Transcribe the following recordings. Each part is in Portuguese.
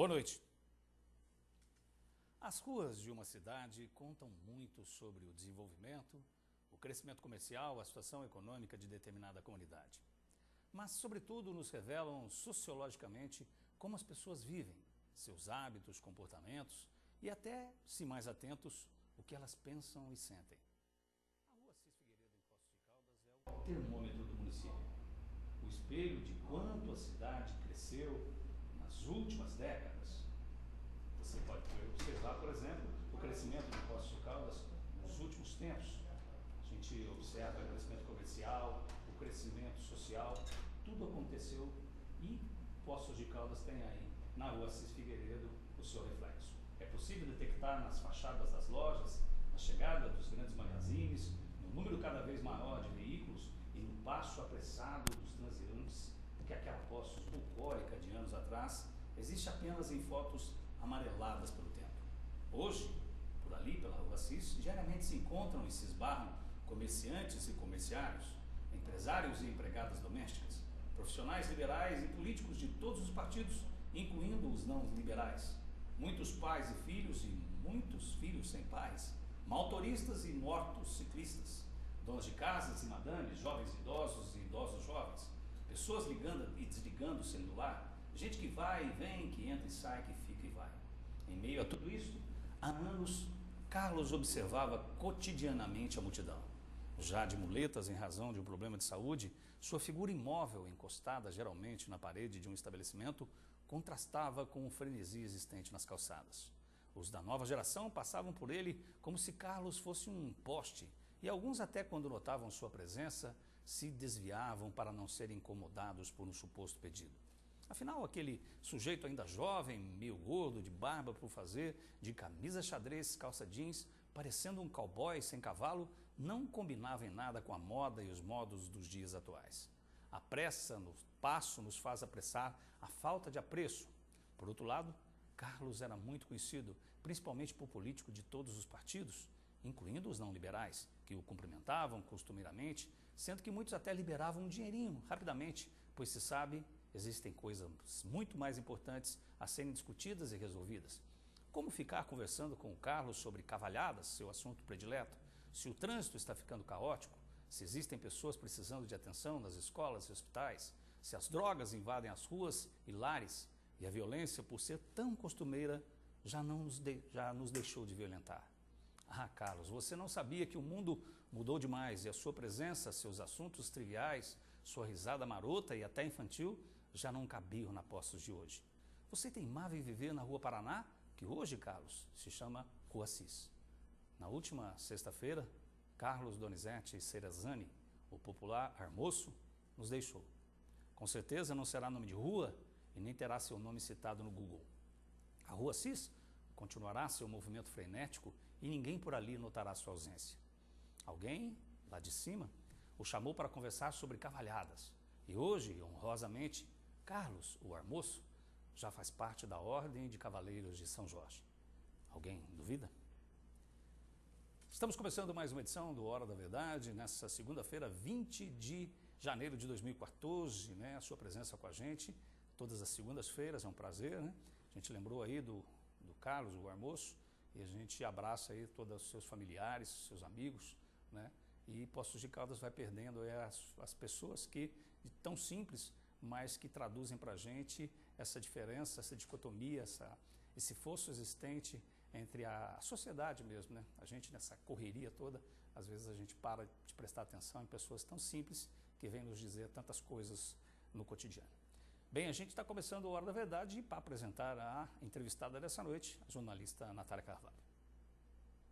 Boa noite. As ruas de uma cidade contam muito sobre o desenvolvimento, o crescimento comercial, a situação econômica de determinada comunidade. Mas, sobretudo, nos revelam sociologicamente como as pessoas vivem, seus hábitos, comportamentos e até, se mais atentos, o que elas pensam e sentem. A Rua Assis Figueiredo, em Poços de Caldas, é o termômetro do município, o espelho de quanto a cidade cresceu nas últimas décadas. Você pode observar, por exemplo, o crescimento de Poços de Caldas nos últimos tempos. A gente observa o crescimento comercial, o crescimento social, tudo aconteceu e Poços de Caldas tem aí, na Rua Assis Figueiredo, o seu reflexo. É possível detectar nas fachadas das lojas, na chegada dos grandes magazines, no número cada vez maior de veículos e no passo apressado dos transeuntes, que aquela Poços bucólica de anos atrás existe apenas em fotos amareladas pelo tempo. Hoje, por ali, pela Rua Assis, diariamente se encontram e se esbarram comerciantes e comerciários, empresários e empregadas domésticas, profissionais liberais e políticos de todos os partidos, incluindo os não liberais, muitos pais e filhos e muitos filhos sem pais, motoristas e mortos ciclistas, donas de casas e madames, jovens idosos e idosos jovens, pessoas ligando e desligando o celular, gente que vai e vem, que entra e sai, que fica e vai. Em meio a tudo isso, há anos, Carlos observava cotidianamente a multidão. Já de muletas em razão de um problema de saúde, sua figura imóvel, encostada geralmente na parede de um estabelecimento, contrastava com o frenesi existente nas calçadas. Os da nova geração passavam por ele como se Carlos fosse um poste, e alguns até quando notavam sua presença, se desviavam para não serem incomodados por um suposto pedido. Afinal, aquele sujeito ainda jovem, meio gordo, de barba por fazer, de camisa xadrez, calça jeans, parecendo um cowboy sem cavalo, não combinava em nada com a moda e os modos dos dias atuais. A pressa no passo nos faz apressar a falta de apreço. Por outro lado, Carlos era muito conhecido, principalmente por políticos de todos os partidos, incluindo os não liberais, que o cumprimentavam costumeiramente, sendo que muitos até liberavam um dinheirinho rapidamente, pois se sabe, existem coisas muito mais importantes a serem discutidas e resolvidas. Como ficar conversando com o Carlos sobre cavalhadas, seu assunto predileto, se o trânsito está ficando caótico, se existem pessoas precisando de atenção nas escolas e hospitais, se as drogas invadem as ruas e lares e a violência, por ser tão costumeira, já nos deixou de violentar. Ah, Carlos, você não sabia que o mundo mudou demais e a sua presença, seus assuntos triviais, sua risada marota e até infantil já não cabiam na Poços de hoje. Você teimava em viver na Rua Paraná, que hoje, Carlos, se chama Rua Assis. Na última sexta-feira, Carlos Donizete Serezani, o popular Armoço, nos deixou. Com certeza não será nome de rua e nem terá seu nome citado no Google. A Rua Assis continuará seu movimento frenético e ninguém por ali notará sua ausência. Alguém, lá de cima, o chamou para conversar sobre cavalhadas. E hoje, honrosamente, Carlos, o Armoço, já faz parte da Ordem de Cavaleiros de São Jorge. Alguém duvida? Estamos começando mais uma edição do Hora da Verdade, nessa segunda-feira, 20 de janeiro de 2014, né? A sua presença com a gente, todas as segundas-feiras, é um prazer, né? A gente lembrou aí do Carlos, o Armoço, e a gente abraça aí todos os seus familiares, seus amigos, né? E Poços de Caldas vai perdendo as pessoas que, tão simples, mas que traduzem para a gente essa diferença, essa dicotomia, esse fosso existente entre a sociedade mesmo, né? A gente nessa correria toda, às vezes a gente para de prestar atenção em pessoas tão simples que vêm nos dizer tantas coisas no cotidiano. Bem, a gente está começando o Hora da Verdade para apresentar a entrevistada dessa noite, a jornalista Natália Carvalho.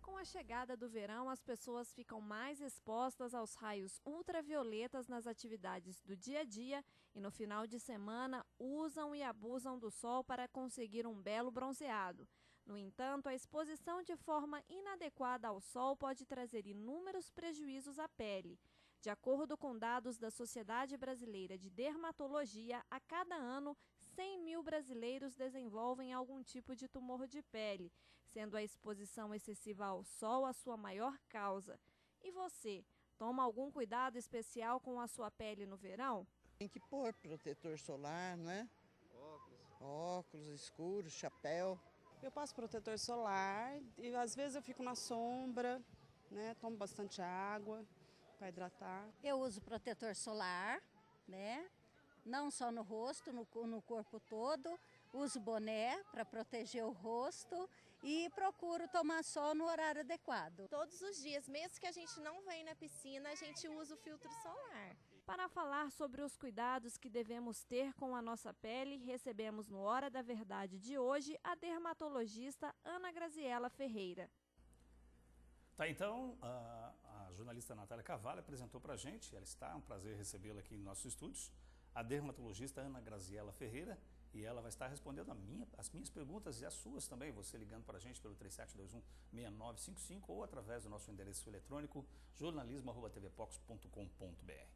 Com a chegada do verão, as pessoas ficam mais expostas aos raios ultravioletas nas atividades do dia a dia e no final de semana usam e abusam do sol para conseguir um belo bronzeado. No entanto, a exposição de forma inadequada ao sol pode trazer inúmeros prejuízos à pele. De acordo com dados da Sociedade Brasileira de Dermatologia, a cada ano, 100 mil brasileiros desenvolvem algum tipo de tumor de pele, sendo a exposição excessiva ao sol a sua maior causa. E você, toma algum cuidado especial com a sua pele no verão? Tem que pôr protetor solar, né? Óculos. óculos escuros, chapéu. Eu passo protetor solar e às vezes eu fico na sombra, né? Tomo bastante água para hidratar. Eu uso protetor solar, né? Não só no rosto, no corpo todo. Uso boné para proteger o rosto e procuro tomar sol no horário adequado. Todos os dias, mesmo que a gente não venha na piscina, a gente usa o filtro solar. Para falar sobre os cuidados que devemos ter com a nossa pele, recebemos no Hora da Verdade de hoje a dermatologista Ana Graziela Ferreira. Tá, então, a jornalista Natália Carvalho apresentou para a gente, ela está, é um prazer recebê-la aqui em nossos estúdios, a dermatologista Ana Graziela Ferreira, e ela vai estar respondendo as minhas perguntas e as suas também, você ligando para a gente pelo 3721-6955 ou através do nosso endereço eletrônico jornalismo@tvpox.com.br.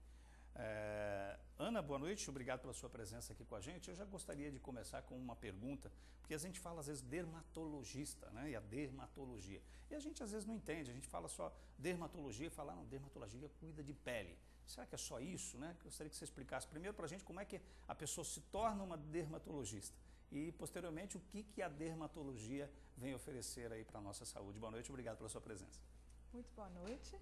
Ana, boa noite, obrigado pela sua presença aqui com a gente. Eu já gostaria de começar com uma pergunta, porque a gente fala às vezes dermatologista, né, e a dermatologia, e a gente às vezes não entende, a gente fala só dermatologia e fala, não, dermatologia cuida de pele. Será que é só isso, né? Gostaria que você explicasse primeiro para a gente como é que a pessoa se torna uma dermatologista e, posteriormente, o que a dermatologia vem oferecer aí para a nossa saúde. Boa noite, obrigado pela sua presença. Muito boa noite.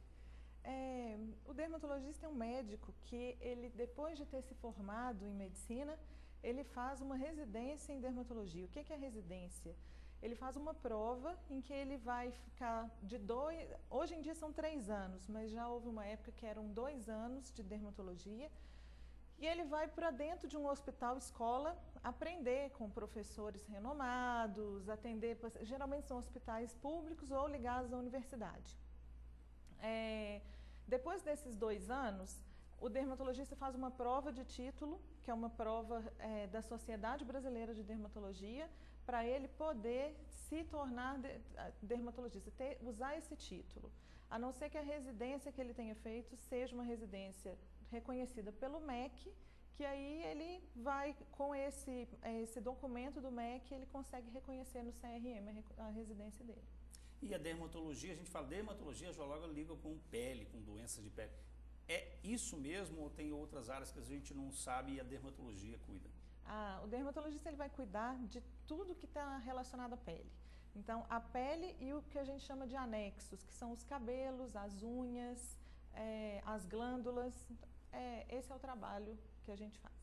O dermatologista é um médico que, ele, depois de ter se formado em medicina, ele faz uma residência em dermatologia. O que é residência? Ele faz uma prova em que ele vai ficar hoje em dia são 3 anos, mas já houve uma época que eram 2 anos de dermatologia, e ele vai para dentro de um hospital escola aprender com professores renomados, atender, geralmente são hospitais públicos ou ligados à universidade. Depois desses 2 anos, o dermatologista faz uma prova de título, que é uma prova da Sociedade Brasileira de Dermatologia, para ele poder se tornar dermatologista, usar esse título. A não ser que a residência que ele tenha feito seja uma residência reconhecida pelo MEC, que aí ele vai, com esse documento do MEC, ele consegue reconhecer no CRM a residência dele. E a dermatologia, a gente fala dermatologia, já logo liga com pele, com doenças de pele. É isso mesmo ou tem outras áreas que a gente não sabe e a dermatologia cuida? O dermatologista ele vai cuidar de tudo que está relacionado à pele. Então, a pele e o que a gente chama de anexos, que são os cabelos, as unhas, as glândulas. Esse é o trabalho que a gente faz.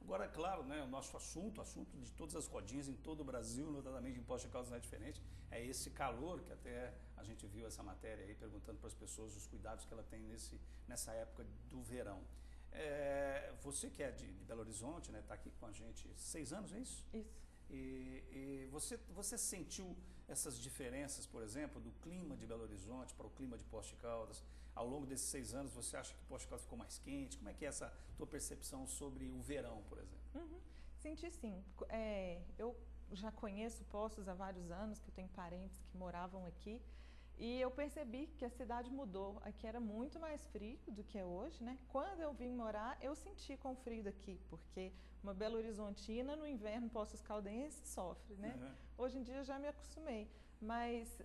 Agora, claro, né, o nosso assunto de todas as rodinhas em todo o Brasil, notadamente em Poços de Caldas não é diferente, é esse calor, que até a gente viu essa matéria aí, perguntando para as pessoas os cuidados que ela tem nessa época do verão. Você que é de Belo Horizonte, né, está aqui com a gente 6 anos, é isso? Isso. E você sentiu essas diferenças, por exemplo, do clima de Belo Horizonte para o clima de Poços de Caldas? Ao longo desses 6 anos, você acha que Poços de Caldas ficou mais quente? Como é que é essa tua percepção sobre o verão, por exemplo? Senti sim. Eu já conheço Poços há vários anos, que eu tenho parentes que moravam aqui, e eu percebi que a cidade mudou. Aqui era muito mais frio do que é hoje, né? Quando eu vim morar, eu senti com o frio daqui, porque uma Belo Horizontina no inverno, Poços Caldense, sofre, né? Uhum. Hoje em dia eu já me acostumei, mas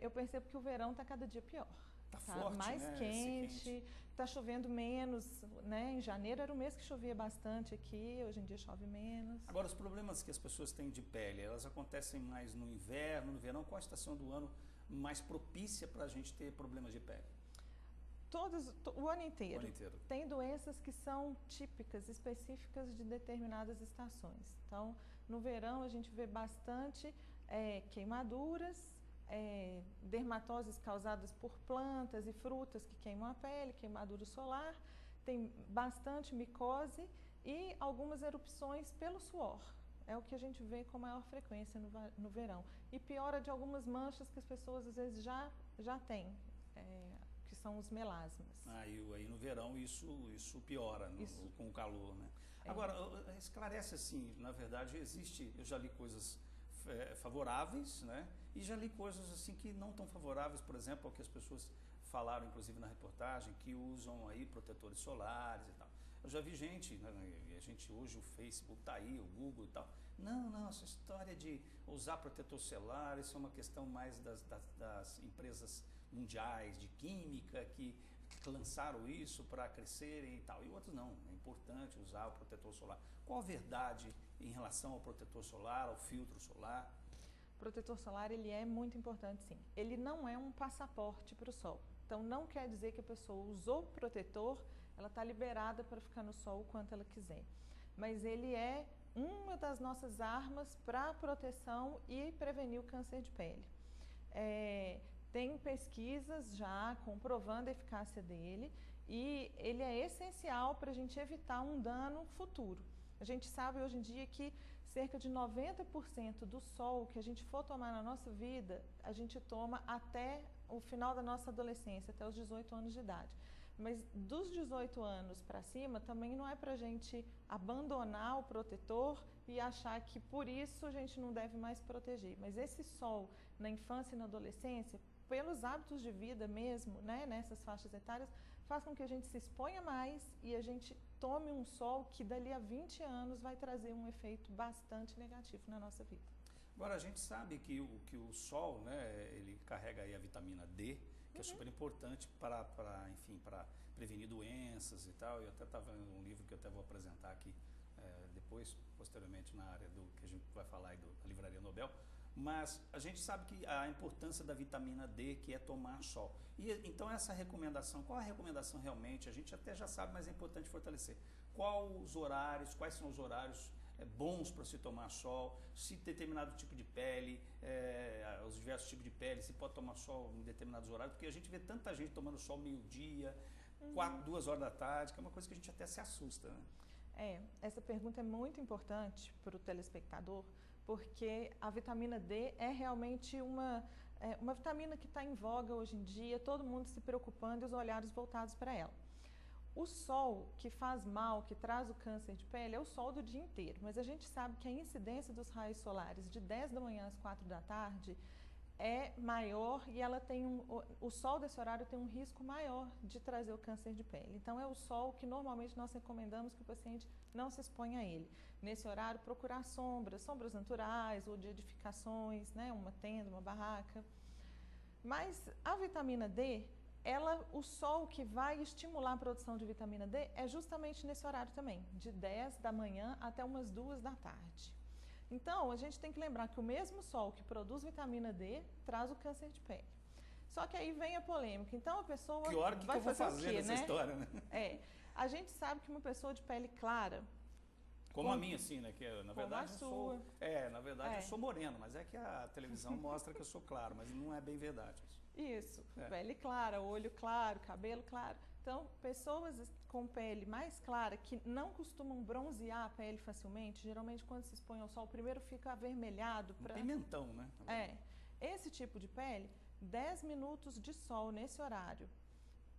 eu percebo que o verão está cada dia pior. Tá forte, mais né? quente, está chovendo menos, né? Em janeiro era o mês que chovia bastante aqui, hoje em dia chove menos. Agora, os problemas que as pessoas têm de pele, elas acontecem mais no inverno, no verão? Qual a estação do ano mais propícia para a gente ter problemas de pele? O ano inteiro. O ano inteiro. Tem doenças que são típicas, específicas de determinadas estações. Então, no verão a gente vê bastante queimaduras, dermatoses causadas por plantas e frutas que queimam a pele, queimadura solar, tem bastante micose e algumas erupções pelo suor. É o que a gente vê com maior frequência no verão. E piora de algumas manchas que as pessoas às vezes já têm, que são os melasmas. E aí no verão isso piora com o calor, né? Agora, esclarece assim, na verdade eu já li coisas favoráveis, né? E já li coisas assim que não tão favoráveis, por exemplo, ao que as pessoas falaram, inclusive na reportagem, que usam aí protetores solares e tal. Eu já vi gente, né, a gente hoje o Facebook tá aí, o Google e tal. Não, essa história de usar protetor solar, isso é uma questão mais das empresas mundiais de química que lançaram isso para crescerem e tal. E outros não, é importante usar o protetor solar. Qual a verdade em relação ao protetor solar, ao filtro solar? O protetor solar, ele é muito importante, sim. Ele não é um passaporte para o sol. Então, não quer dizer que a pessoa usou protetor, ela está liberada para ficar no sol o quanto ela quiser. Mas ele é uma das nossas armas para proteção e prevenir o câncer de pele. Tem pesquisas já comprovando a eficácia dele e ele é essencial para a gente evitar um dano futuro. A gente sabe hoje em dia que cerca de 90% do sol que a gente for tomar na nossa vida, a gente toma até o final da nossa adolescência, até os 18 anos de idade. Mas dos 18 anos para cima, também não é para a gente abandonar o protetor e achar que por isso a gente não deve mais proteger. Mas esse sol na infância e na adolescência, pelos hábitos de vida mesmo, né, nessas faixas etárias, faz com que a gente se exponha mais e a gente tome um sol que dali a 20 anos vai trazer um efeito bastante negativo na nossa vida. Agora, a gente sabe que o sol, né, ele carrega aí a vitamina D, que é super importante para prevenir doenças e tal. Eu até estava vendo um livro que eu até vou apresentar aqui depois, posteriormente, na área do que a gente vai falar aí da Livraria Nobel. Mas a gente sabe que a importância da vitamina D, que é tomar sol. E então essa recomendação, qual a recomendação realmente? A gente até já sabe, mas é importante fortalecer. Quais são os horários bons para se tomar sol, se determinado tipo de pele, os diversos tipos de pele, se pode tomar sol em determinados horários, porque a gente vê tanta gente tomando sol meio-dia, 2 horas da tarde, que é uma coisa que a gente até se assusta, né? Essa pergunta é muito importante para o telespectador, porque a vitamina D é realmente uma vitamina que está em voga hoje em dia, todo mundo se preocupando e os olhares voltados para ela. O sol que faz mal, que traz o câncer de pele, é o sol do dia inteiro, mas a gente sabe que a incidência dos raios solares de 10 da manhã às 4 da tarde é maior e ela tem o sol desse horário tem um risco maior de trazer o câncer de pele. Então é o sol que normalmente nós recomendamos que o paciente não se exponha a ele. Nesse horário, procurar sombras naturais ou de edificações, né, uma tenda, uma barraca. Mas a vitamina D, o sol que vai estimular a produção de vitamina D é justamente nesse horário também, de 10 da manhã até umas 2 da tarde. Então, a gente tem que lembrar que o mesmo sol que produz vitamina D traz o câncer de pele. Só que aí vem a polêmica. Então, a pessoa vai fazer o quê, nessa história, né? A gente sabe que uma pessoa de pele clara... Como a minha, assim, né? Que na verdade eu sou moreno, mas é que a televisão mostra que eu sou claro, mas não é bem verdade. Isso, pele clara, olho claro, cabelo claro. Então, pessoas com pele mais clara que não costumam bronzear a pele facilmente, geralmente quando se expõe ao sol, primeiro fica avermelhado. Pimentão, né? Esse tipo de pele, 10 minutos de sol nesse horário,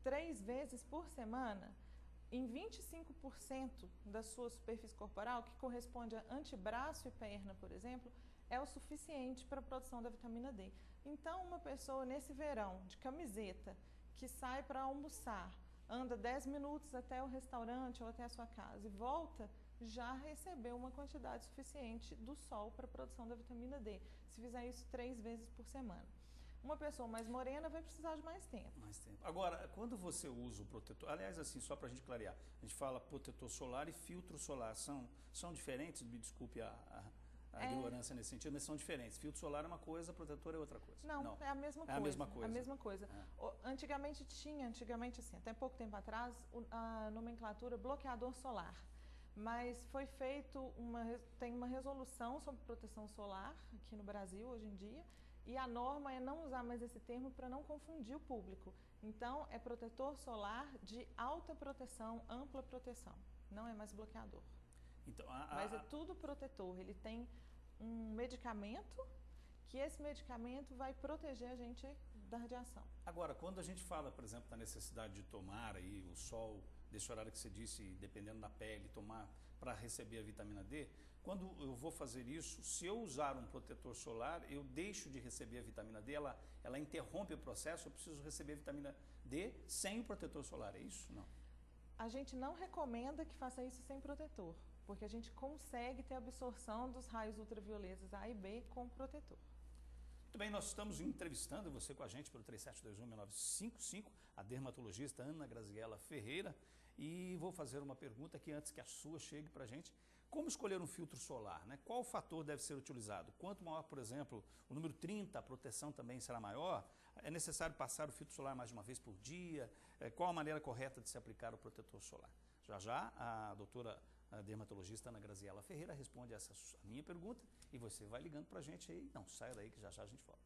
3 vezes por semana, em 25% da sua superfície corporal, que corresponde a antebraço e perna, por exemplo, é o suficiente para a produção da vitamina D. Então, uma pessoa nesse verão, de camiseta, que sai para almoçar, anda 10 minutos até o restaurante ou até a sua casa e volta, já recebeu uma quantidade suficiente do sol para a produção da vitamina D, se fizer isso 3 vezes por semana. Uma pessoa mais morena vai precisar de mais tempo. Agora, quando você usa o protetor, aliás, assim, só para a gente clarear, a gente fala protetor solar e filtro solar, são diferentes? Me desculpe a ignorância nesse sentido, mas são diferentes. Filtro solar é uma coisa, protetor é outra coisa. Não, é a mesma coisa. É a mesma coisa. A mesma coisa. Antigamente assim, até pouco tempo atrás, a nomenclatura bloqueador solar. Mas foi feito tem uma resolução sobre proteção solar aqui no Brasil hoje em dia, e a norma é não usar mais esse termo para não confundir o público. Então, é protetor solar de alta proteção, ampla proteção. Não é mais bloqueador. Então, mas é tudo protetor. Ele tem um medicamento, que esse medicamento vai proteger a gente da radiação. Agora, quando a gente fala, por exemplo, da necessidade de tomar aí o sol, desse horário que você disse, dependendo da pele, tomar para receber a vitamina D, quando eu vou fazer isso, se eu usar um protetor solar, eu deixo de receber a vitamina D, ela interrompe o processo, eu preciso receber a vitamina D sem o protetor solar, é isso? Não. A gente não recomenda que faça isso sem protetor, porque a gente consegue ter absorção dos raios ultravioletas A e B com protetor. Muito bem, nós estamos entrevistando você com a gente pelo 3721-6955, a dermatologista Ana Graziela Ferreira, e vou fazer uma pergunta que antes que a sua chegue para a gente. Como escolher um filtro solar, né? Qual fator deve ser utilizado? Quanto maior, por exemplo, o número 30, a proteção também será maior? É necessário passar o filtro solar mais de uma vez por dia? Qual a maneira correta de se aplicar o protetor solar? Já a doutora dermatologista Ana Graziela Ferreira responde essa minha pergunta e você vai ligando para a gente aí. Não, saia daí que já a gente volta.